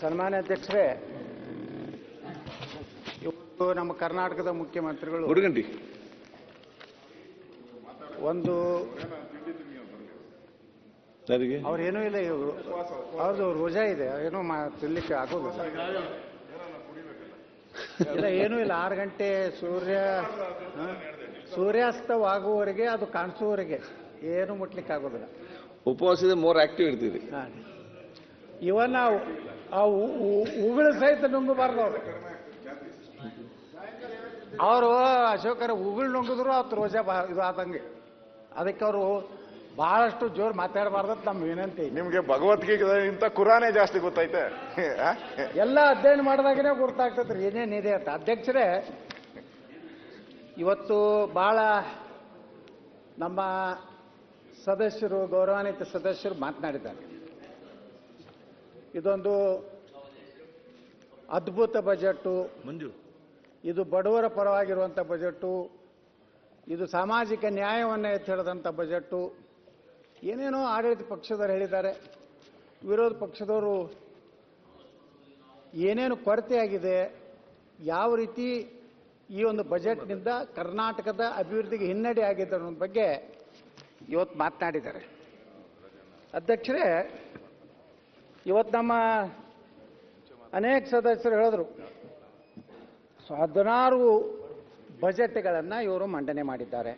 ಸನ್ಮಾನ್ಯ ಅಧ್ಯಕ್ಷರೇ, ಇವತ್ತು ನಮ್ಮ ಕರ್ನಾಟಕದ ಮುಖ್ಯಮಂತ್ರಿಗಳು ಗುರುಗಂಟಿ ಒಂದು ಸರಿಗೆ ಅವ್ರೇನೂ ಇಲ್ಲ, ಅವ್ರದ್ದು ರೋಜಾ ಇದೆ, ಏನೂ ತಿನ್ಲಿಕ್ಕೆ ಆಗೋದಿಲ್ಲ. ಇಲ್ಲ, ಏನೂ ಇಲ್ಲ. 6 ಗಂಟೆ ಸೂರ್ಯಾಸ್ತವಾಗುವವರೆಗೆ, ಅದು ಕಾಣಿಸುವವರೆಗೆ ಏನು ಮುಟ್ಲಿಕ್ಕೆ ಆಗೋದಿಲ್ಲ. ಉಪವಾಸದ ಮೋರ್ ಆಕ್ಟಿವ್ ಇರ್ತೀರಿ. ಇವನ್ನ ಆ ಉಗುಳು ಸಹಿತ ನುಂಗಬಾರ್ದು ಅವರು ಅಶೋಕರ ಉಗುಳು ನುಂಗಿದ್ರು ಅವತ್ತು ರೋಜಾ ಇದು ಆದಂಗೆ. ಅದಕ್ಕೆ ಅವರು ಬಹಳಷ್ಟು ಜೋರು ಮಾತಾಡಬಾರ್ದು ನಮ್ಮ ವಿನಂತಿ. ನಿಮ್ಗೆ ಭಗವದ್ಗೀತೆ ಕುರಾನೇ ಜಾಸ್ತಿ ಗೊತ್ತೈತೆ. ಎಲ್ಲ ಅಧ್ಯಯನ ಮಾಡಿದಾಗನೇ ಗೊತ್ತಾಗ್ತದ್ರಿ ಏನೇನಿದೆ ಅಂತ. ಅಧ್ಯಕ್ಷರೇ, ಇವತ್ತು ಬಹಳ ನಮ್ಮ ಸದಸ್ಯರು, ಗೌರವಾನ್ವಿತ ಸದಸ್ಯರು ಮಾತನಾಡಿದ್ದಾರೆ. ಇದೊಂದು ಅದ್ಭುತ ಬಜೆಟು, ಇದು ಬಡವರ ಪರವಾಗಿರುವಂಥ ಬಜೆಟು, ಇದು ಸಾಮಾಜಿಕ ನ್ಯಾಯವನ್ನು ಎತ್ತಿ ಹಿಡಿದಂಥ ಬಜೆಟು. ಏನೇನೋ ಆಡಳಿತ ಪಕ್ಷದವರು ಹೇಳಿದ್ದಾರೆ, ವಿರೋಧ ಪಕ್ಷದವರು ಏನೇನು ಕೊರತೆಯಾಗಿದೆ, ಯಾವ ರೀತಿ ಈ ಒಂದು ಬಜೆಟ್ನಿಂದ ಕರ್ನಾಟಕದ ಅಭಿವೃದ್ಧಿಗೆ ಹಿನ್ನಡೆ ಆಗಿದೆ ಅನ್ನೋದ್ರ ಬಗ್ಗೆ ಇವತ್ತು ಮಾತನಾಡಿದ್ದಾರೆ. ಅಧ್ಯಕ್ಷರೇ, ಇವತ್ತು ನಮ್ಮ ಅನೇಕ ಸದಸ್ಯರು ಹೇಳಿದ್ರು, 16 ಬಜೆಟ್ಗಳನ್ನು ಇವರು ಮಂಡನೆ ಮಾಡಿದ್ದಾರೆ.